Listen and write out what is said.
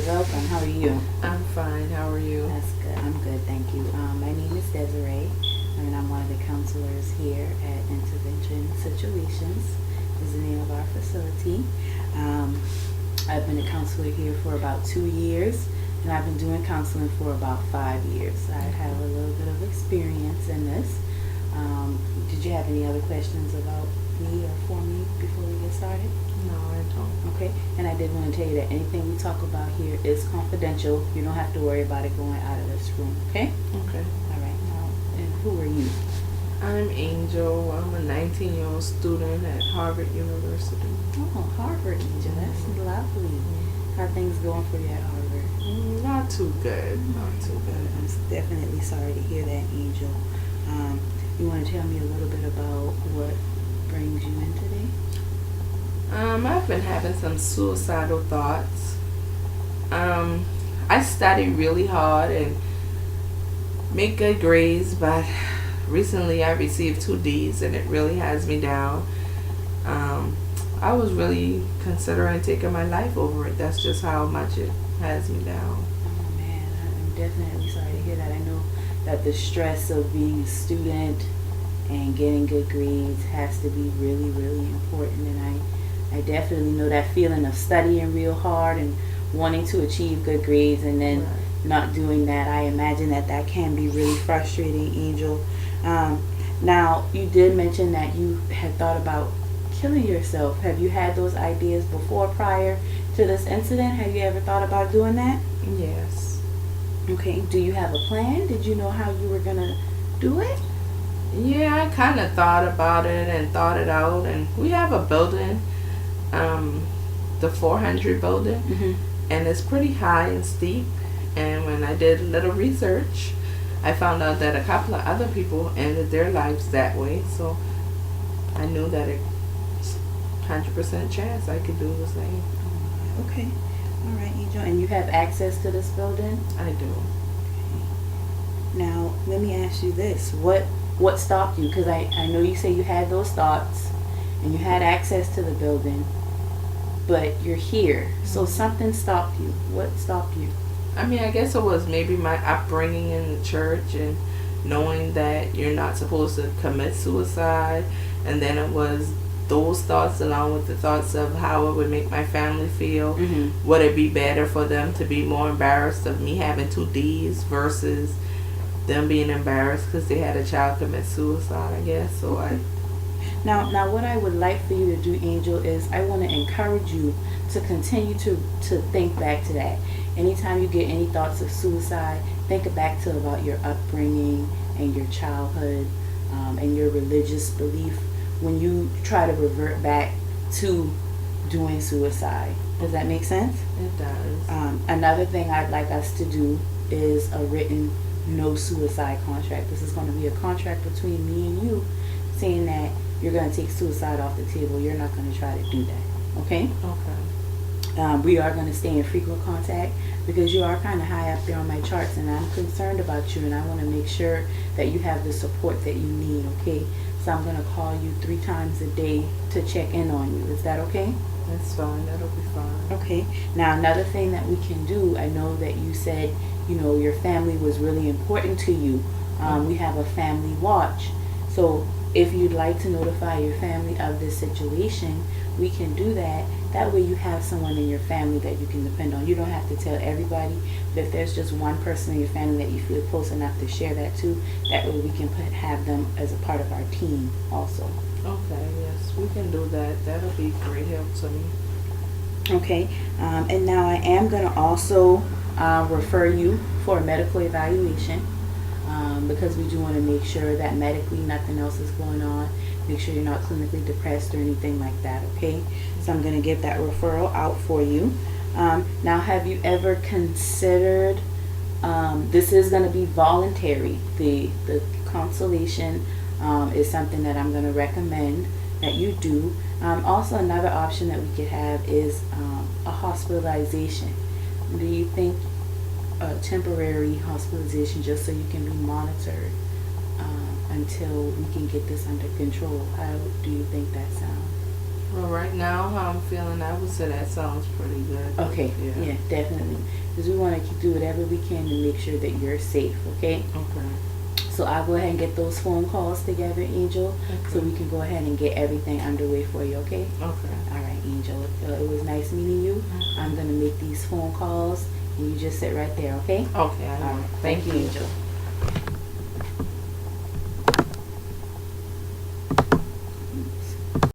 welcome. How are you? I'm fine. How are you? That's good. I'm good, thank you. My name is Desiree, and I'm one of the counselors here at Intervention Situations. Is the name of our facility. Um, I've been a counselor here for about 2 years, and I've been doing counseling for about 5 years. I have a little bit of experience in this. Did you have any other questions about me or for me before we get started? No, I don't. Okay, and I did want to tell you that anything we talk about here is confidential. You don't have to worry about it going out of this room, okay? Okay. All right, now, and who are you? I'm Angel. I'm a 19-year-old student at Harvard University. Oh, Harvard, Angel. That's lovely. How are things going for you at Harvard? Not too good. Not too good. I'm definitely sorry to hear that, Angel. You want to tell me a little bit about what brings you in today? I've been having some suicidal thoughts. I study really hard and make good grades, but recently I received 2 Ds and it really has me down. I was really considering taking my life over it. That's just how much it has me down. Oh man, I'm definitely sorry to hear that. I know that the stress of being a student and getting good grades has to be really, really important, and I definitely know that feeling of studying real hard and wanting to achieve good grades and then Right. not doing that. I imagine that can be really frustrating, Angel. Now, you did mention that you had thought about killing yourself. Have you had those ideas before prior to this incident? Have you ever thought about doing that? Yes. Okay. Do you have a plan? Did you know how you were going to do it? Yeah, I kind of thought about it and thought it out. And we have a building, the 400 building, Mm-hmm. and it's pretty high and steep. And when I did a little research, I found out that a couple of other people ended their lives that way. So I knew that it's 100% chance I could do the same. Okay. All right, Angel. And you have access to this building? I do. Now, let me ask you this. What stopped you? Because I know you say you had those thoughts and you had access to the building, but you're here. So something stopped you. What stopped you? I mean, I guess it was maybe my upbringing in the church and knowing that you're not supposed to commit suicide. And then it was those thoughts along with the thoughts of how it would make my family feel. Mm-hmm. Would it be better for them to be more embarrassed of me having 2 Ds versus them being embarrassed because they had a child commit suicide, I guess. So Now, what I would like for you to do, Angel, is I want to encourage you to continue to think back to that. Anytime you get any thoughts of suicide, think back to about your upbringing and your childhood and your religious belief when you try to revert back to doing suicide. Does that make sense? it does. Another thing I'd like us to do is a written no suicide contract. This is going to be a contract between me and you saying that you're going to take suicide off the table. You're not going to try to do that. Okay? Okay. We are going to stay in frequent contact because you are kind of high up there on my charts and I'm concerned about you and I want to make sure that you have the support that you need. Okay? So I'm going to call you 3 times a day to check in on you. Is that okay? That's fine. That'll be fine. Okay. Now, another thing that we can do, I know that you said, your family was really important to you. We have a family watch. So if you'd like to notify your family of this situation, we can do that. That way you have someone in your family that you can depend on. You don't have to tell everybody, but if there's just one person in your family that you feel close enough to share that to, that way we can have them as a part of our team also. Okay, yes, we can do that. That'll be great help to me. Okay, and now I am going to also refer you for a medical evaluation because we do want to make sure that medically nothing else is going on. Make sure you're not clinically depressed or anything like that, okay? So I'm going to get that referral out for you. Now, have you ever considered, this is going to be voluntary. The consultation is something that I'm going to recommend that you do. Also, another option that we could have is a hospitalization. Do you think a temporary hospitalization just so you can be monitored until we can get this under control? How do you think that sounds? Well, right now, how I'm feeling, I would say that sounds pretty good. Okay, yeah, definitely. Because we want to do whatever we can to make sure that you're safe, okay? Okay. So I'll go ahead and get those phone calls together, Angel, so Okay. we can go ahead and get everything underway for you, okay? Okay. All right, Angel. It was nice meeting you. I'm going to make these phone calls, and you just sit right there, okay? Okay. I All will. right. Thank you, Angel.